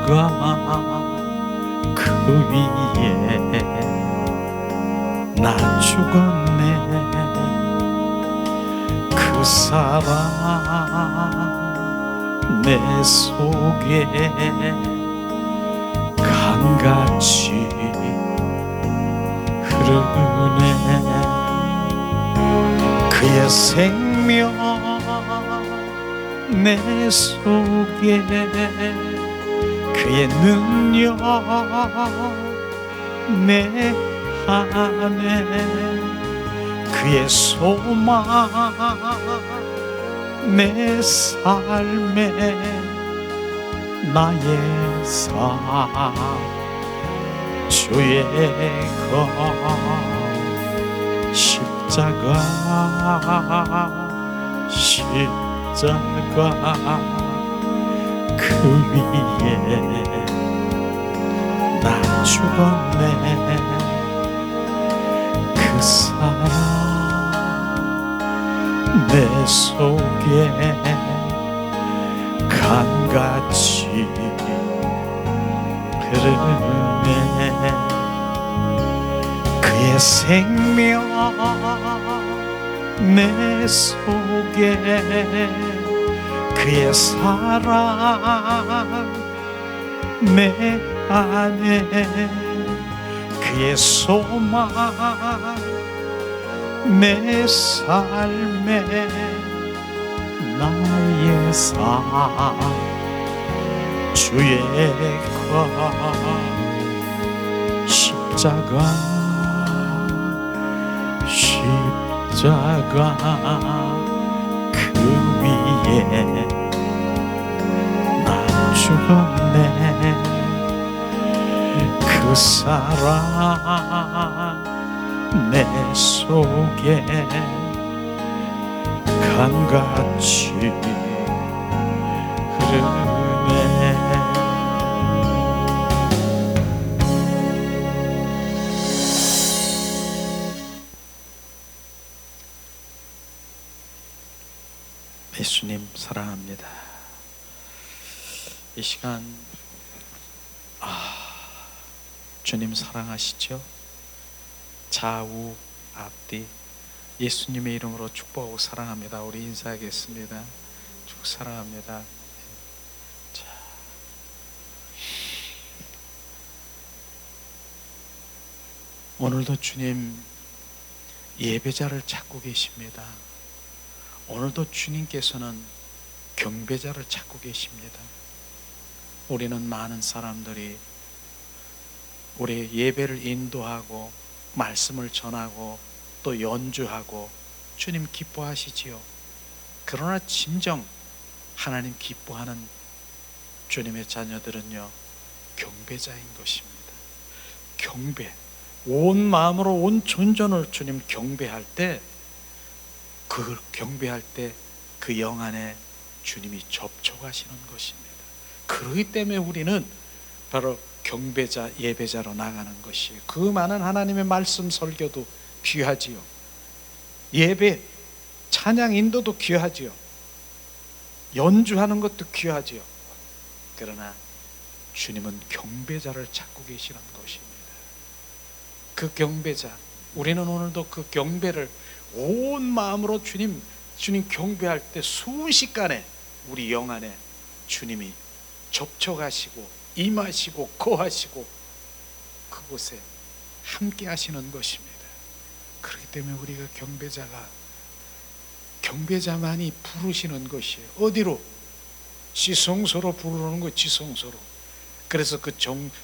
십자가 그 위에 나 죽었네. 그 사랑 내 속에 강같이 흐르네. 그의 생명 내 속에, 그의 능력 내 안에, 그의 소망 내 삶에, 나의 삶 주의 것 십자가 그 위에 나 죽었네. 그 사랑 내 속에 강같이 흐르네. 그의 생명 내 속에, 그의 사랑 내 안에, 그의 소망 내 삶에, 나의 삶 주의 것 십자가 그 위에 나 죽었네. 그 사랑 내 속에 강같이 흐르네. 예수님 사랑합니다. 이 시간 주님 사랑하시죠? 좌우 앞뒤 예수님의 이름으로 축복하고 사랑합니다. 우리 인사하겠습니다. 축 사랑합니다. 자, 오늘도 주님 예배자를 찾고 계십니다. 오늘도 주님께서는 경배자를 찾고 계십니다. 우리는 많은 사람들이 우리 예배를 인도하고 말씀을 전하고 또 연주하고 주님 기뻐하시지요. 그러나 진정 하나님 기뻐하는 주님의 자녀들은요, 경배자인 것입니다. 경배, 온 마음으로 온 존전을 주님 경배할 때, 그 경배할 때 그 영 안에 주님이 접촉하시는 것입니다. 그렇기 때문에 우리는 바로 경배자, 예배자로 나가는 것이에요. 그 많은 하나님의 말씀 설교도 귀하지요. 예배, 찬양 인도도 귀하지요. 연주하는 것도 귀하지요. 그러나 주님은 경배자를 찾고 계시는 것입니다. 그 경배자, 우리는 오늘도 그 경배를 온 마음으로 주님 경배할 때 순식간에 우리 영 안에 주님이 접촉하시고 임하시고 거하시고 그곳에 함께 하시는 것입니다. 그렇기 때문에 우리가 경배자만이 부르시는 것이에요. 어디로? 지성소로 부르는 거, 지성소로. 그래서 그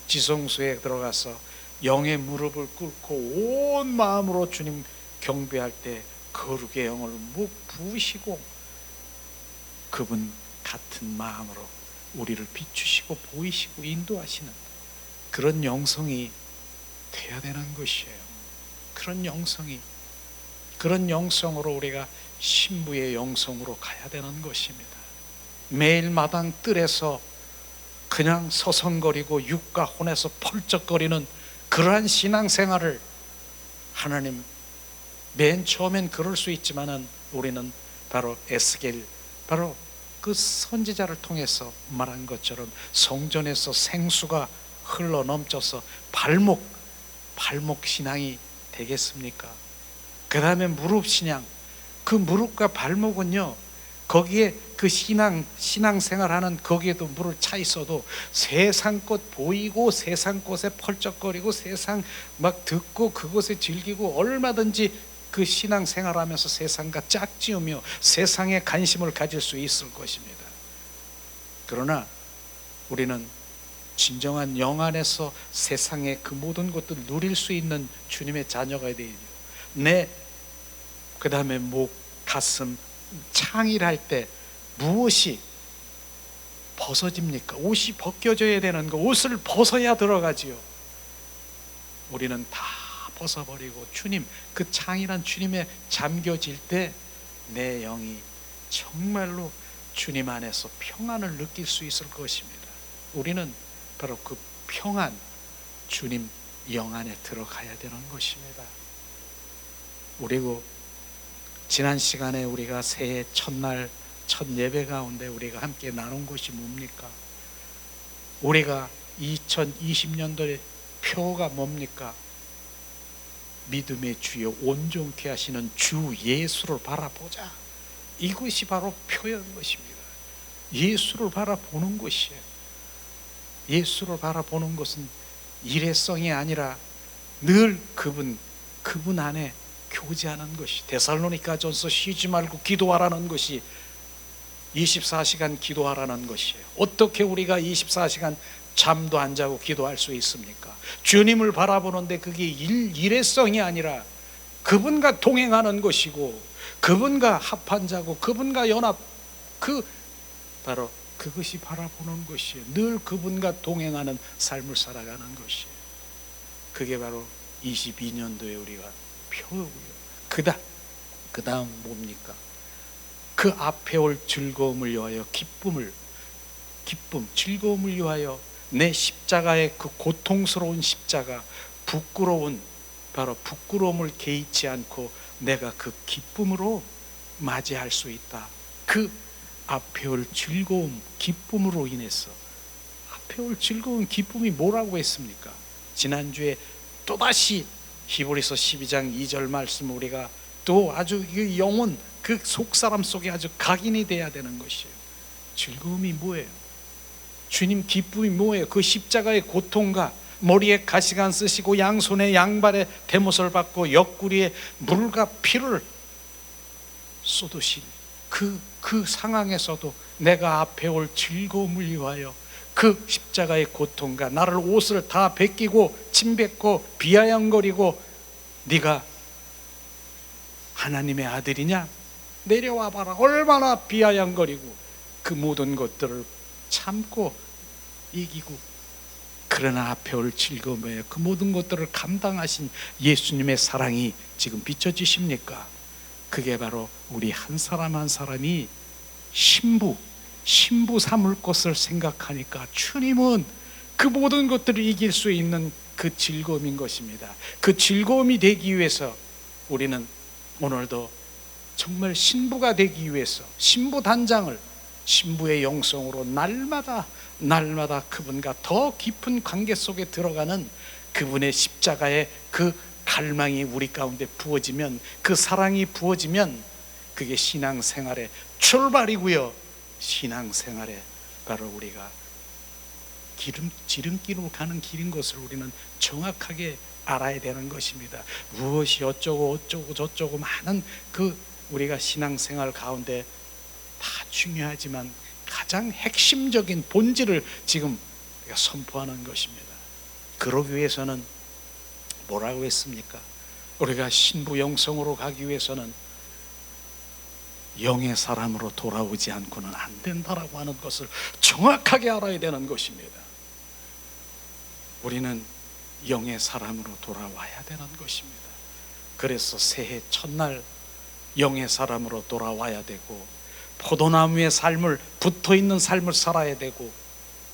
지성소에 들어가서 영의 무릎을 꿇고 온 마음으로 주님 경배할 때 거룩의 영을 묵 부으시고 그분 같은 마음으로 우리를 비추시고 보이시고 인도하시는 그런 영성이 돼야 되는 것이에요. 그런 영성으로 우리가 신부의 영성으로 가야 되는 것입니다. 매일 마당 뜰에서 그냥 서성거리고 육과 혼에서 펄쩍거리는 그러한 신앙생활을 하나님, 맨 처음엔 그럴 수 있지만은 우리는 바로 에스겔, 바로 그 선지자를 통해서 말한 것처럼 성전에서 생수가 흘러 넘쳐서 발목 신앙이 되겠습니까? 그 다음에 무릎 신앙. 그 무릎과 발목은요, 거기에 그 신앙생활하는 거기에도 물을 차 있어도 세상 것 보이고 세상 것에 펄쩍거리고 세상 막 듣고 그것에 즐기고 얼마든지 그 신앙생활하면서 세상과 짝지으며 세상에 관심을 가질 수 있을 것입니다. 그러나 우리는 진정한 영 안에서 세상의 그 모든 것들을 누릴 수 있는 주님의 자녀가 되죠. 그 다음에 목, 가슴, 창이랄 때 무엇이 벗어집니까? 옷이 벗겨져야 되는 거, 옷을 벗어야 들어가지요. 우리는 다 벗어버리고 주님, 그 창이란 주님에 잠겨질 때 내 영이 정말로 주님 안에서 평안을 느낄 수 있을 것입니다. 우리는 바로 그 평안, 주님 영 안에 들어가야 되는 것입니다. 그리고 지난 시간에 우리가 새해 첫날 첫 예배 가운데 우리가 함께 나눈 것이 뭡니까? 우리가 2020년도의 표가 뭡니까? 믿음의 주여 온전케 하시는 주 예수를 바라보자. 이것이 바로 표현 것입니다. 예수를 바라보는 것이에요. 예수를 바라보는 것은 일회성이 아니라 늘 그분 안에 교제하는 것이, 데살로니가전서 쉬지 말고 기도하라는 것이 24시간 기도하라는 것이에요. 어떻게 우리가 24시간 잠도 안 자고 기도할 수 있습니까? 주님을 바라보는데 그게 일회성이 아니라 그분과 동행하는 것이고 그분과 합한 자고 그분과 연합, 바로 그것이 바라보는 것이에요. 늘 그분과 동행하는 삶을 살아가는 것이에요. 그게 바로 22년도에 우리가 표고요. 그 다음 뭡니까? 그 앞에 올 즐거움을 위하여 즐거움을 위하여 내 십자가의 그 고통스러운 십자가, 부끄러움을 개의치 않고 내가 그 기쁨으로 맞이할 수 있다. 그 앞에 올 즐거움, 기쁨으로 인해서, 앞에 올 즐거운 기쁨이 뭐라고 했습니까? 지난주에 또다시 히브리서 12장 2절 말씀 우리가 또 아주 그 영혼, 그 속사람 속에 아주 각인이 돼야 되는 것이에요. 즐거움이 뭐예요? 주님 기쁨이 뭐예요? 그 십자가의 고통과 머리에 가시관 쓰시고 양손에 양발에 대못을 받고 옆구리에 물과 피를 쏟으신 그 상황에서도 내가 앞에 올 즐거움을 위하여 그 십자가의 고통과 나를 옷을 다 벗기고 침뱉고 비아냥거리고 네가 하나님의 아들이냐? 내려와 봐라. 얼마나 비아냥거리고 그 모든 것들을 참고 이기고, 그러나 앞에 올 즐거움에 그 모든 것들을 감당하신 예수님의 사랑이 지금 비춰지십니까? 그게 바로 우리 한 사람 한 사람이 신부 삼을 것을 생각하니까 주님은 그 모든 것들을 이길 수 있는 그 즐거움인 것입니다. 그 즐거움이 되기 위해서 우리는 오늘도 정말 신부가 되기 위해서 신부 단장을, 신부의 영성으로 날마다 그분과 더 깊은 관계 속에 들어가는 그분의 십자가의 그 갈망이 우리 가운데 부어지면, 그 사랑이 부어지면 그게 신앙생활의 출발이고요. 신앙생활에 바로 우리가 지름길로 가는 길인 것을 우리는 정확하게 알아야 되는 것입니다. 무엇이 어쩌고 저쩌고 많은 그 우리가 신앙생활 가운데 다 중요하지만 가장 핵심적인 본질을 지금 우리가 선포하는 것입니다. 그러기 위해서는 뭐라고 했습니까? 우리가 신부 영성으로 가기 위해서는 영의 사람으로 돌아오지 않고는 안 된다라고 하는 것을 정확하게 알아야 되는 것입니다. 우리는 영의 사람으로 돌아와야 되는 것입니다. 그래서 새해 첫날 영의 사람으로 돌아와야 되고, 포도나무의 삶을, 붙어있는 삶을 살아야 되고,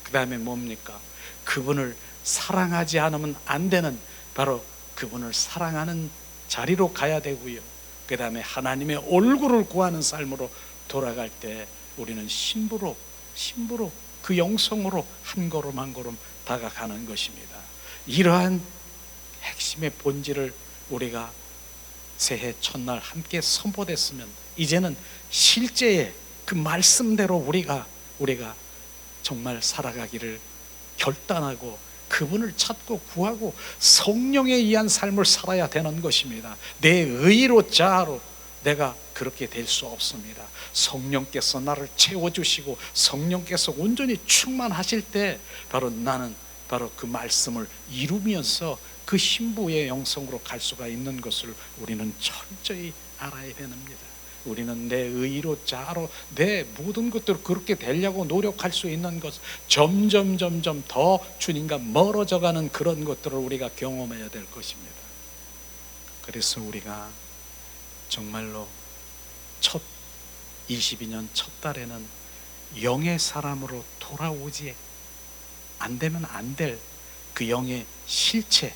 그 다음에 뭡니까? 그분을 사랑하지 않으면 안 되는, 바로 그분을 사랑하는 자리로 가야 되고요. 그 다음에 하나님의 얼굴을 구하는 삶으로 돌아갈 때 우리는 신부로 그 영성으로 한 걸음 한 걸음 다가가는 것입니다. 이러한 핵심의 본질을 우리가 새해 첫날 함께 선포됐으면 이제는 실제의 그 말씀대로 우리가 정말 살아가기를 결단하고 그분을 찾고 구하고 성령에 의한 삶을 살아야 되는 것입니다. 내 의로 자아로 내가 그렇게 될 수 없습니다. 성령께서 나를 채워주시고 성령께서 온전히 충만하실 때 나는 그 말씀을 이루면서 그 신부의 영성으로 갈 수가 있는 것을 우리는 철저히 알아야 됩니다. 우리는 내 의로 자아로 내 모든 것들을 그렇게 되려고 노력할 수 있는 것, 점점 더 주님과 멀어져가는 그런 것들을 우리가 경험해야 될 것입니다. 그래서 우리가 정말로 22년 첫 달에는 영의 사람으로 돌아오지 안 되면 안 될 그 영의 실체,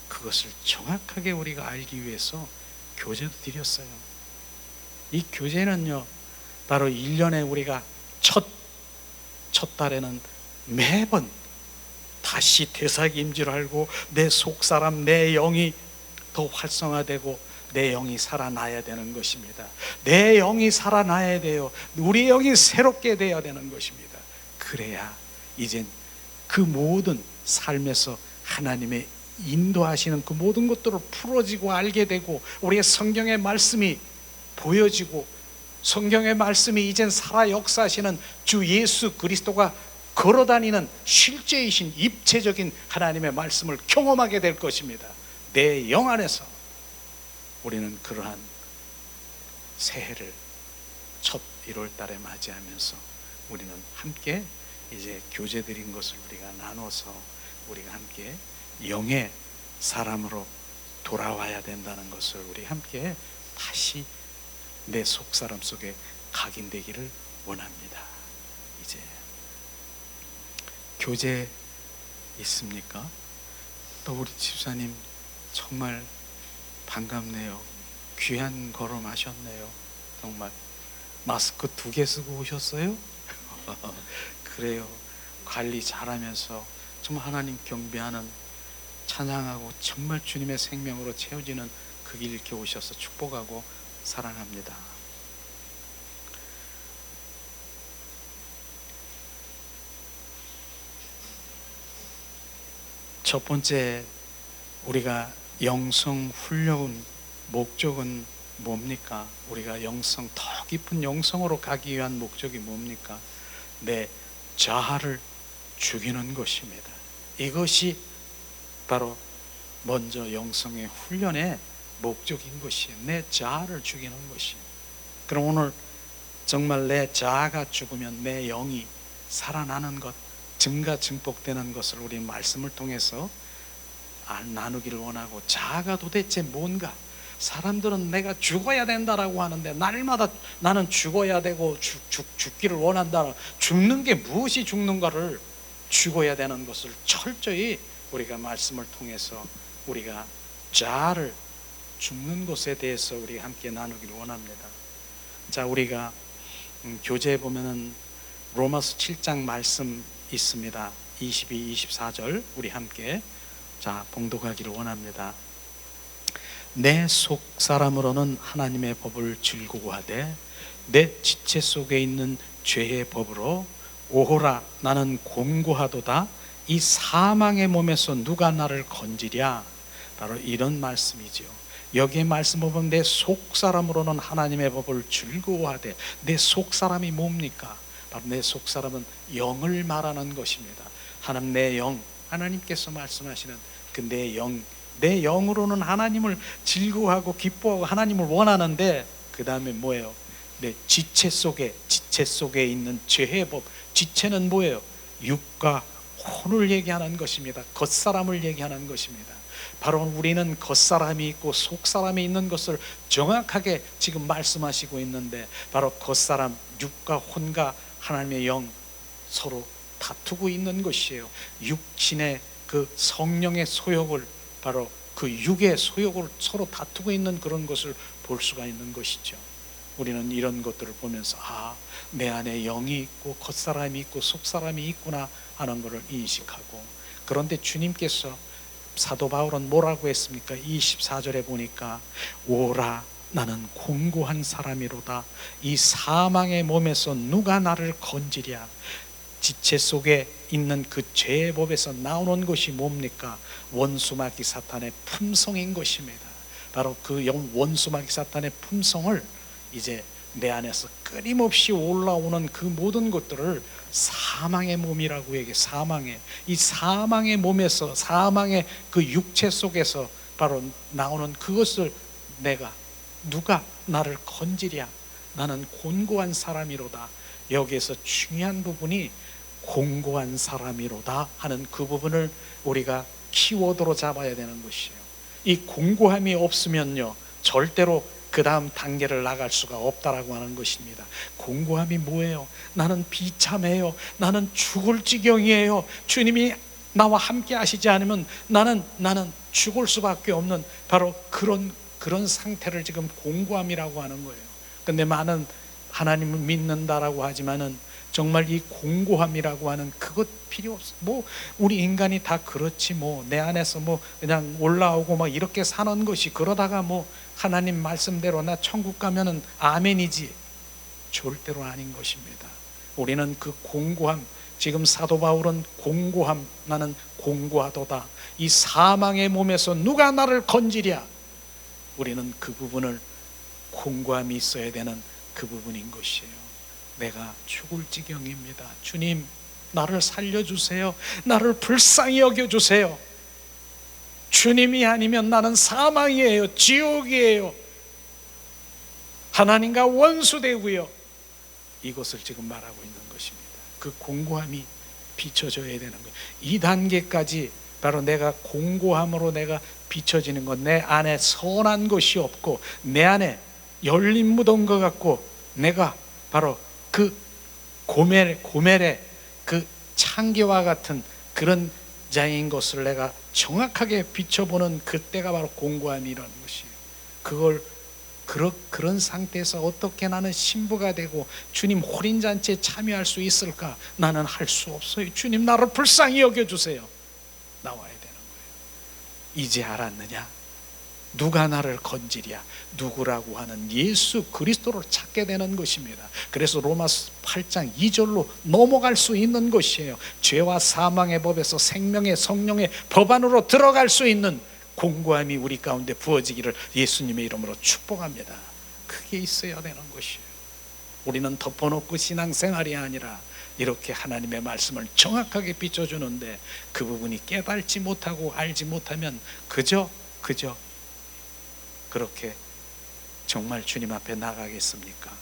그것을 정확하게 우리가 알기 위해서 교제도 드렸어요. 이 교제는요, 바로 1년에 우리가 첫 달에는 매번 다시 되살림질 하고 내 속사람, 내 영이 더 활성화되고 내 영이 살아나야 되는 것입니다. 내 영이 살아나야 돼요. 우리 영이 새롭게 되어야 되는 것입니다. 그래야 이젠 그 모든 삶에서 하나님의 인도하시는 그 모든 것들을 풀어지고 알게 되고 우리의 성경의 말씀이 보여지고 성경의 말씀이 이젠 살아 역사하시는 주 예수 그리스도가 걸어다니는 실제이신 입체적인 하나님의 말씀을 경험하게 될 것입니다. 내 영 안에서 우리는 그러한 새해를 첫 1월 달에 맞이하면서 우리는 함께 이제 교제드린 것을 우리가 나눠서 우리가 함께 영의 사람으로 돌아와야 된다는 것을 우리 함께 다시 내 속사람 속에 각인되기를 원합니다. 이제 교제 있습니까? 또 우리 집사님 정말 반갑네요. 귀한 걸음 하셨네요. 정말 마스크 2개 쓰고 오셨어요? 그래요. 관리 잘하면서 정말 하나님 경배하는, 찬양하고 정말 주님의 생명으로 채워지는 그 길 이렇게 오셔서 축복하고 사랑합니다. 첫 번째, 우리가 영성 훈련 목적은 뭡니까? 우리가 영성, 더 깊은 영성으로 가기 위한 목적이 뭡니까? 내 자아를 죽이는 것입니다. 이것이 바로 먼저 영성의 훈련의 목적인 것이에요. 내 자아를 죽이는 것이에요. 그럼 오늘 정말 내 자아가 죽으면 내 영이 살아나는 것, 증가 증폭되는 것을 우리 말씀을 통해서 나누기를 원하고, 자아가 도대체 뭔가? 사람들은 내가 죽어야 된다라고 하는데 날마다 나는 죽어야 되고 죽기를 원한다. 죽는 게 무엇이 죽는가를, 죽어야 되는 것을 철저히 우리가 말씀을 통해서 우리가 자아를 죽는 것에 대해서 우리 함께 나누기를 원합니다. 자, 우리가 교재에 보면은 로마서 7장 말씀 있습니다. 22, 24절 우리 함께 봉독하기를 원합니다. 내 속사람으로는 하나님의 법을 즐거워하되 내 지체 속에 있는 죄의 법으로 오호라 나는 곤고하도다. 이 사망의 몸에서 누가 나를 건지랴. 바로 이런 말씀이죠. 여기에 말씀 보면 내 속사람으로는 하나님의 법을 즐거워하되, 내 속사람이 뭡니까? 바로 내 속사람은 영을 말하는 것입니다. 하나님, 내 영, 하나님께서 말씀하시는 그 내 영, 내 영으로는 하나님을 즐거워하고 기뻐하고 하나님을 원하는데, 그 다음에 뭐예요? 내 지체 속에 있는 죄의 법. 지체는 뭐예요? 육과 혼을 얘기하는 것입니다. 겉사람을 얘기하는 것입니다. 바로 우리는 겉사람이 있고 속사람이 있는 것을 정확하게 지금 말씀하시고 있는데, 바로 겉사람, 육과 혼과 하나님의 영 서로 다투고 있는 것이에요. 육신의 그 성령의 소욕을, 바로 그 육의 소욕을 서로 다투고 있는 그런 것을 볼 수가 있는 것이죠. 우리는 이런 것들을 보면서 내 안에 영이 있고 겉사람이 있고 속사람이 있구나 하는 것을 인식하고, 그런데 주님께서 사도 바울은 뭐라고 했습니까? 24절에 보니까 오라 나는 공고한 사람이로다. 이 사망의 몸에서 누가 나를 건지랴. 지체 속에 있는 그 죄의 법에서 나오는 것이 뭡니까? 원수마귀 사탄의 품성인 것입니다. 바로 그 원수마귀 사탄의 품성을 이제 내 안에서 끊임없이 올라오는 그 모든 것들을 사망의 몸이라고 얘기해. 이 사망의 몸에서, 사망의 그 육체 속에서 바로 나오는 그것을 누가 나를 건지랴. 나는 곤고한 사람이로다. 여기에서 중요한 부분이 공고한 사람이로다 하는 그 부분을 우리가 키워드로 잡아야 되는 것이에요. 이 공고함이 없으면요, 절대로 그 다음 단계를 나갈 수가 없다라고 하는 것입니다. 공고함이 뭐예요? 나는 비참해요. 나는 죽을 지경이에요. 주님이 나와 함께 하시지 않으면 나는 죽을 수밖에 없는 바로 그런 상태를 지금 공고함이라고 하는 거예요. 근데 많은 하나님을 믿는다라고 하지만은 정말 이 공고함이라고 하는 그것 필요 없어. 우리 인간이 다 그렇지 내 안에서 그냥 올라오고 이렇게 사는 것이, 그러다가 하나님 말씀대로 나 천국 가면은 아멘이지, 절대로 아닌 것입니다. 우리는 그 공고함, 지금 사도 바울은 공고함, 나는 공고하도다. 이 사망의 몸에서 누가 나를 건지랴. 우리는 그 부분을, 공고함이 있어야 되는 그 부분인 것이에요. 내가 죽을 지경입니다. 주님, 나를 살려주세요. 나를 불쌍히 여겨주세요. 주님이 아니면 나는 사망이에요. 지옥이에요. 하나님과 원수되고요. 이것을 지금 말하고 있는 것입니다. 그 공고함이 비춰져야 되는 거예요. 이 단계까지 바로 내가 공고함으로 내가 비춰지는 것, 내 안에 선한 것이 없고 내 안에 열린 무덤 것 같고, 내가 바로 그 고멜의 그 창기와 같은 그런 자인 것을 내가 정확하게 비춰보는 그때가 바로 공고함이라는 것이에요. 그런 상태에서 어떻게 나는 신부가 되고 주님 호린잔치에 참여할 수 있을까? 나는 할 수 없어요. 주님, 나를 불쌍히 여겨주세요. 나와야 되는 거예요. 이제 알았느냐? 누가 나를 건지랴. 누구라고 하는 예수 그리스도를 찾게 되는 것입니다. 그래서 로마서 8장 2절로 넘어갈 수 있는 것이에요. 죄와 사망의 법에서 생명의 성령의 법 안으로 들어갈 수 있는 공고함이 우리 가운데 부어지기를 예수님의 이름으로 축복합니다. 그게 있어야 되는 것이에요. 우리는 덮어놓고 신앙생활이 아니라 이렇게 하나님의 말씀을 정확하게 비춰주는데, 그 부분이 깨달지 못하고 알지 못하면 그저 그렇게 정말 주님 앞에 나가겠습니까?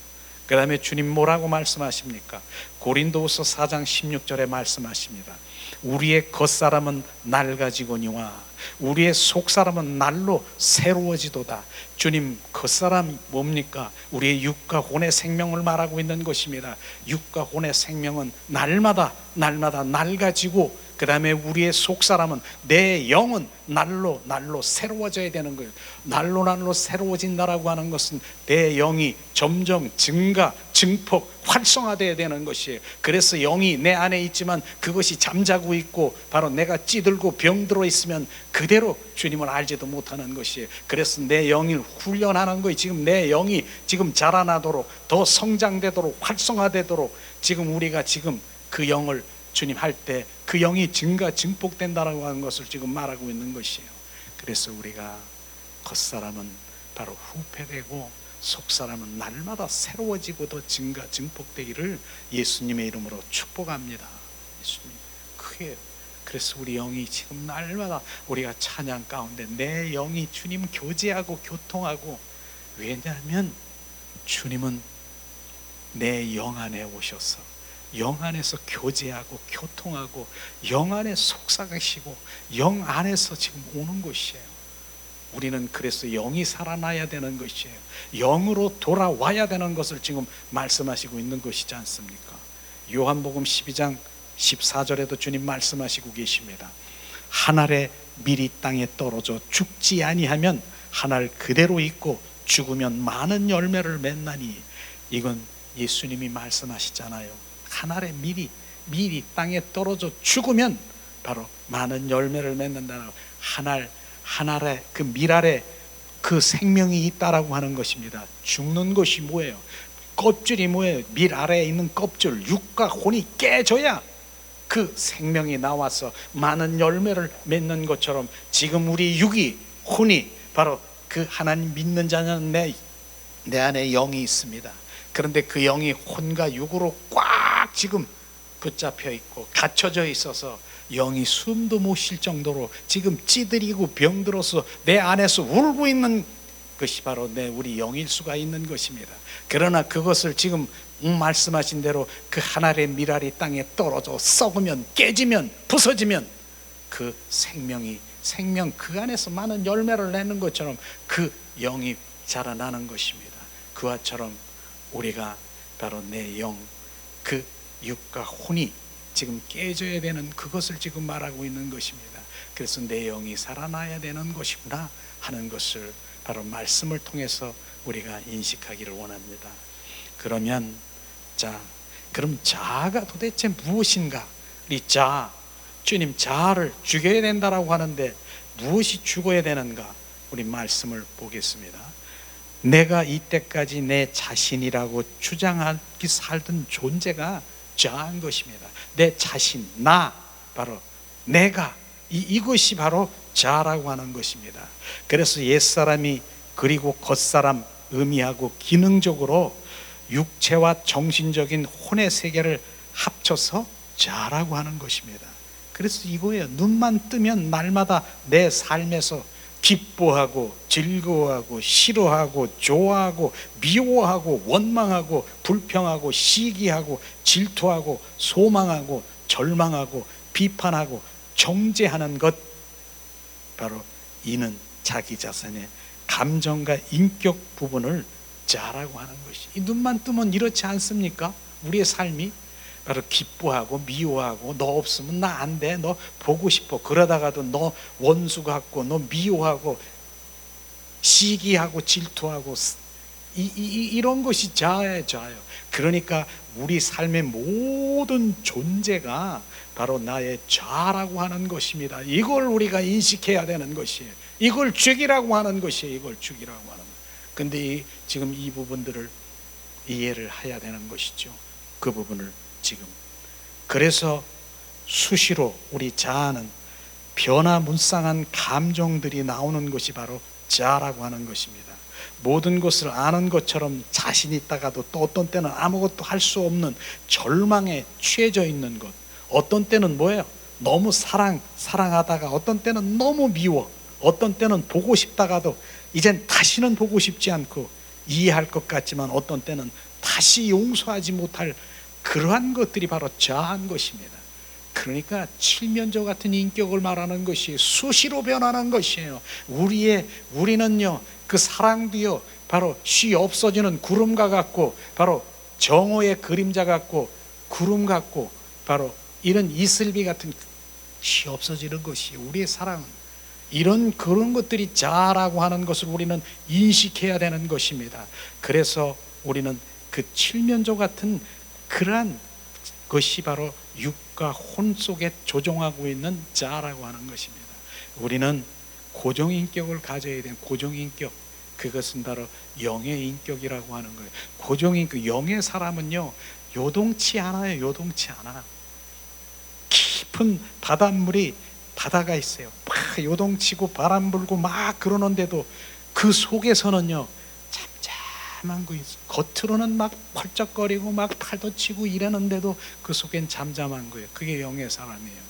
그 다음에 주님 뭐라고 말씀하십니까? 고린도후서 4장 16절에 말씀하십니다. 우리의 겉사람은 낡아지거니와 우리의 속사람은 날로 새로워지도다. 주님, 겉사람 뭡니까? 우리의 육과 혼의 생명을 말하고 있는 것입니다. 육과 혼의 생명은 날마다 낡아지고, 그 다음에 우리의 속사람은, 내 영은 날로 새로워져야 되는 거예요. 날로 새로워진다라고 하는 것은 내 영이 점점 증폭, 활성화되어야 되는 것이에요. 그래서 영이 내 안에 있지만 그것이 잠자고 있고 바로 내가 찌들고 병들어 있으면 그대로 주님을 알지도 못하는 것이에요. 그래서 내 영을 훈련하는 거예요. 지금 내 영이 지금 자라나도록, 더 성장되도록, 활성화되도록, 지금 우리가 지금 그 영을 주님 할 때 그 영이 증폭된다라고 하는 것을 지금 말하고 있는 것이에요. 그래서 우리가 겉사람은 바로 후패되고 속사람은 날마다 새로워지고 더 증폭되기를 예수님의 이름으로 축복합니다. 예수님, 그게 그래서 우리 영이 지금 날마다 우리가 찬양 가운데 내 영이 주님 교제하고 교통하고, 왜냐하면 주님은 내 영 안에 오셔서 영 안에서 교제하고 교통하고 영 안에 속삭이시고 영 안에서 지금 오는 것이에요. 우리는 그래서 영이 살아나야 되는 것이에요. 영으로 돌아와야 되는 것을 지금 말씀하시고 있는 것이지 않습니까? 요한복음 12장 14절에도 주님 말씀하시고 계십니다. 한 알의 밀이 땅에 떨어져 죽지 아니하면 한 알 그대로 있고 죽으면 많은 열매를 맺나니, 이건 예수님이 말씀하시잖아요. 한 알의 밀이 땅에 떨어져 죽으면 바로 많은 열매를 맺는다고. 한 알의 그 밀 아래 그 생명이 있다라고 하는 것입니다. 죽는 것이 뭐예요? 껍질이 뭐예요? 밀 아래에 있는 껍질, 육과 혼이 깨져야 그 생명이 나와서 많은 열매를 맺는 것처럼, 지금 우리 육이, 혼이, 바로 그 하나님 믿는 자는 내 안에 영이 있습니다. 그런데 그 영이 혼과 육으로 꽉 지금 붙잡혀 있고 갇혀져 있어서 영이 숨도 못 쉴 정도로 지금 찌들이고 병들어서 내 안에서 울고 있는 것이 바로 우리 영일 수가 있는 것입니다. 그러나 그것을 지금 말씀하신 대로 그 하나의 밀알이 땅에 떨어져 썩으면, 깨지면, 부서지면 그 생명 그 안에서 많은 열매를 내는 것처럼 그 영이 자라나는 것입니다. 그와처럼 우리가 바로 내 영, 그 육과 혼이 지금 깨져야 되는 그것을 지금 말하고 있는 것입니다. 그래서 내 영이 살아나야 되는 것이구나 하는 것을 바로 말씀을 통해서 우리가 인식하기를 원합니다. 그러면 그럼 자아가 도대체 무엇인가? 이 주님 자아를 죽여야 된다라고 하는데 무엇이 죽어야 되는가? 우리 말씀을 보겠습니다. 내가 이때까지 내 자신이라고 주장하기 살던 존재가 자아인 것입니다. 내 자신, 바로 내가, 이것이 바로 자아라고 하는 것입니다. 그래서 옛사람이 그리고 겉사람 의미하고 기능적으로 육체와 정신적인 혼의 세계를 합쳐서 자아라고 하는 것입니다. 그래서 이거예요. 눈만 뜨면 날마다 내 삶에서 기뻐하고 즐거워하고 싫어하고 좋아하고 미워하고 원망하고 불평하고 시기하고 질투하고 소망하고 절망하고 비판하고 정죄하는 것, 바로 이는 자기 자신의 감정과 인격 부분을 자라고 하는 것이. 이 눈만 뜨면 이렇지 않습니까? 우리의 삶이 바로 기뻐하고 미워하고, 너 없으면 나 안 돼, 너 보고 싶어, 그러다가도 너 원수 같고 너 미워하고 시기하고 질투하고, 이런 것이 자아예요. 그러니까 우리 삶의 모든 존재가 바로 나의 자아라고 하는 것입니다. 이걸 우리가 인식해야 되는 것이에요. 이걸 죽이라고 하는 것이에요. 이걸 죽이라고 하는 것. 근데 지금 이 부분들을 이해를 해야 되는 것이죠. 그 부분을 지금. 그래서 수시로 우리 자아는 변화무쌍한 감정들이 나오는 것이 바로 자아라고 하는 것입니다. 모든 것을 아는 것처럼 자신 있다가도 또 어떤 때는 아무것도 할 수 없는 절망에 취해져 있는 것. 어떤 때는 뭐예요? 너무 사랑하다가 어떤 때는 너무 미워, 어떤 때는 보고 싶다가도 이젠 다시는 보고 싶지 않고 이해할 것 같지만 어떤 때는 다시 용서하지 못할 그러한 것들이 바로 자아인 것입니다. 그러니까 칠면조 같은 인격을 말하는 것이 수시로 변하는 것이에요. 우리는요, 그 사랑도요, 바로 쉬 없어지는 구름과 같고, 바로 정오의 그림자 같고, 구름 같고, 바로 이런 이슬비 같은 쉬 없어지는 것이 우리의 사랑은. 그런 것들이 자아라고 하는 것을 우리는 인식해야 되는 것입니다. 그래서 우리는 그 칠면조 같은 그러한 것이 바로 육과 혼 속에 조종하고 있는 자아라고 하는 것입니다. 우리는 고정인격을 가져야 되는 고정인격, 그것은 바로 영의 인격이라고 하는 거예요. 고정인격, 영의 사람은요, 요동치 않아요. 요동치 않아. 깊은 바다가 있어요. 막 요동치고 바람 불고 막 그러는데도 그 속에서는요, 잠잠한 거 있어요. 겉으로는 막 펄쩍거리고 막 팔도 치고 이러는데도 그 속엔 잠잠한 거예요. 그게 영의 사람이에요.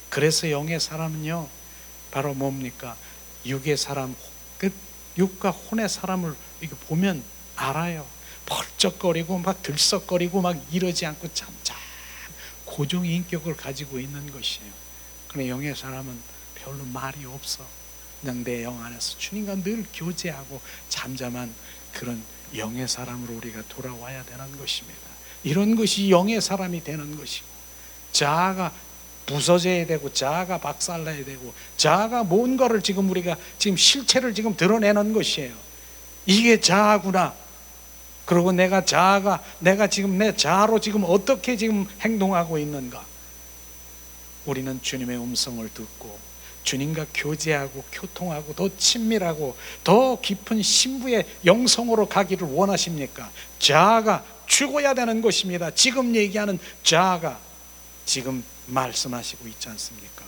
그래서 영의 사람은요, 바로 뭡니까? 육의 사람, 그 육과 혼의 사람을 이렇게 보면 알아요. 펄쩍거리고 막 들썩거리고 막 이러지 않고 잠잠 고정의 인격을 가지고 있는 것이에요. 그런데 영의 사람은 별로 말이 없어. 그냥 내 영 안에서 주님과 늘 교제하고 잠잠한 그런 영의 사람으로 우리가 돌아와야 되는 것입니다. 이런 것이 영의 사람이 되는 것이고, 자아가 부서져야 되고, 자아가 박살나야 되고, 자아가 뭔가를 지금 우리가 지금 실체를 지금 드러내는 것이에요. 이게 자아구나. 그리고 내가 지금 내 자아로 지금 어떻게 지금 행동하고 있는가. 우리는 주님의 음성을 듣고 주님과 교제하고 교통하고 더 친밀하고 더 깊은 신부의 영성으로 가기를 원하십니까? 자아가 죽어야 되는 것입니다. 지금 얘기하는 자아가 지금 말씀하시고 있지 않습니까?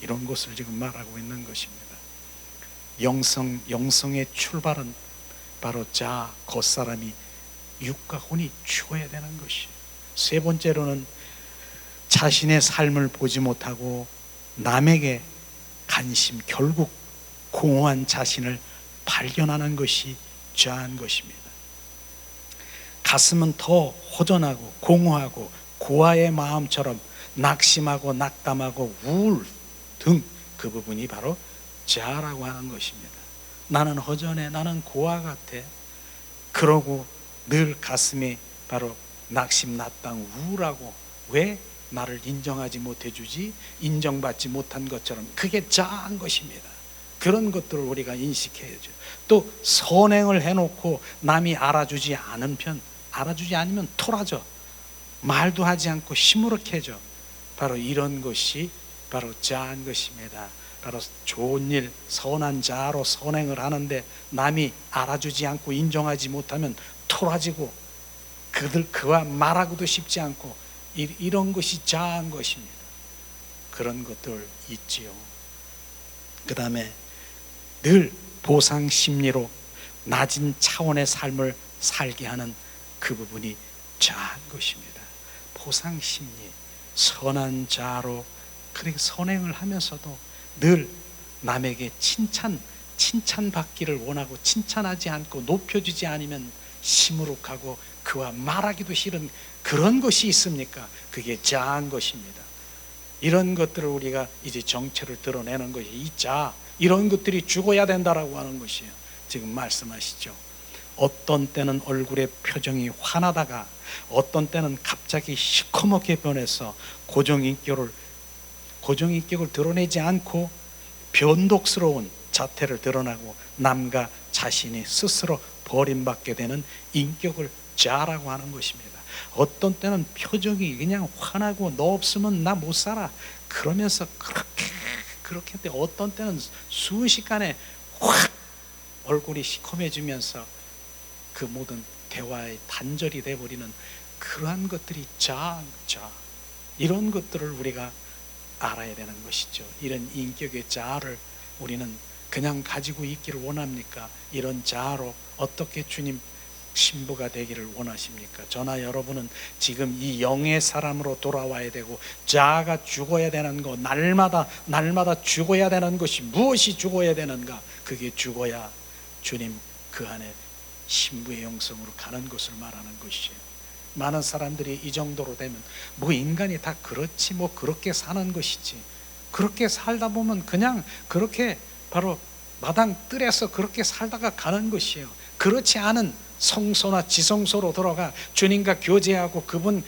이런 것을 지금 말하고 있는 것입니다. 영성의 출발은 바로 자아, 겉사람이 육과 혼이 죽어야 되는 것이에요. 세 번째로는 자신의 삶을 보지 못하고 남에게 관심, 결국 공허한 자신을 발견하는 것이 자아인 것입니다. 가슴은 더 호전하고 공허하고 고아의 마음처럼 낙심하고 낙담하고 우울 등 그 부분이 바로 자아라고 하는 것입니다. 나는 허전해, 나는 고아 같아. 그러고 늘 가슴에 바로 낙심, 낙담, 우울하고 왜 나를 인정하지 못해주지? 인정받지 못한 것처럼 그게 자아인 것입니다. 그런 것들을 우리가 인식해야죠. 또 선행을 해놓고 남이 알아주지 않으면 토라져. 말도 하지 않고 시무룩해져. 바로 이런 것이 바로 자아인 것입니다. 바로 좋은 일, 선한 자아로 선행을 하는데 남이 알아주지 않고 인정하지 못하면 토라지고 그와 말하고도 싶지 않고 이런 것이 자아인 것입니다. 그런 것들 있지요. 그 다음에 늘 보상 심리로 낮은 차원의 삶을 살게 하는 그 부분이 자아인 것입니다. 보상 심리, 선한 자아로 그렇게 선행을 하면서도 늘 남에게 칭찬받기를 원하고 칭찬하지 않고 높여주지 않으면 시무룩하고 그와 말하기도 싫은 그런 것이 있습니까? 그게 자아인 것입니다. 이런 것들을 우리가 이제 정체를 드러내는 것이 이 자아, 이런 것들이 죽어야 된다라고 하는 것이에요. 지금 말씀하시죠. 어떤 때는 얼굴의 표정이 환하다가 어떤 때는 갑자기 시커멓게 변해서 고정인격을 드러내지 않고 변덕스러운 자태를 드러나고 남과 자신이 스스로 버림받게 되는 인격을 자아라고 하는 것입니다. 어떤 때는 표정이 그냥 환하고 너 없으면 나 못 살아 그러면서 그렇게 때 어떤 때는 순식간에 확 얼굴이 시커매지면서 그 모든 대화의 단절이 돼버리는 그러한 것들이 자아. 이런 것들을 우리가 알아야 되는 것이죠. 이런 인격의 자아를 우리는 그냥 가지고 있기를 원합니까? 이런 자아로 어떻게 주님 신부가 되기를 원하십니까? 저나 여러분은 지금 이 영의 사람으로 돌아와야 되고 자아가 죽어야 되는 것, 날마다 죽어야 되는 것이 무엇이 죽어야 되는가? 그게 죽어야 주님 그 안에 신부의 영성으로 가는 것을 말하는 것이에요. 많은 사람들이 이 정도로 되면 뭐 인간이 다 그렇지 뭐 그렇게 사는 것이지, 그렇게 살다 보면 그냥 그렇게 바로 마당 뜰에서 그렇게 살다가 가는 것이에요. 그렇지 않은 성소나 지성소로 들어가 주님과 교제하고 그분의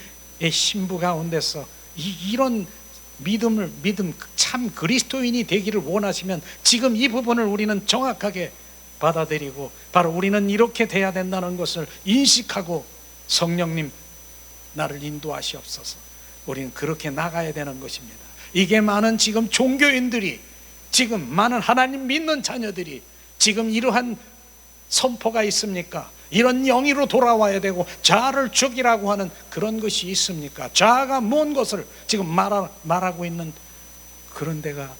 신부 가운데서 이런 믿음 참 그리스도인이 되기를 원하시면 지금 이 부분을 우리는 정확하게 받아들이고 바로 우리는 이렇게 돼야 된다는 것을 인식하고 성령님 나를 인도하시옵소서. 우리는 그렇게 나가야 되는 것입니다. 이게 많은 지금 종교인들이, 지금 많은 하나님 믿는 자녀들이 지금 이러한 선포가 있습니까? 이런 영이로 돌아와야 되고 자아를 죽이라고 하는 그런 것이 있습니까? 자아가 뭔 것을 지금 말하고 있는 그런 데가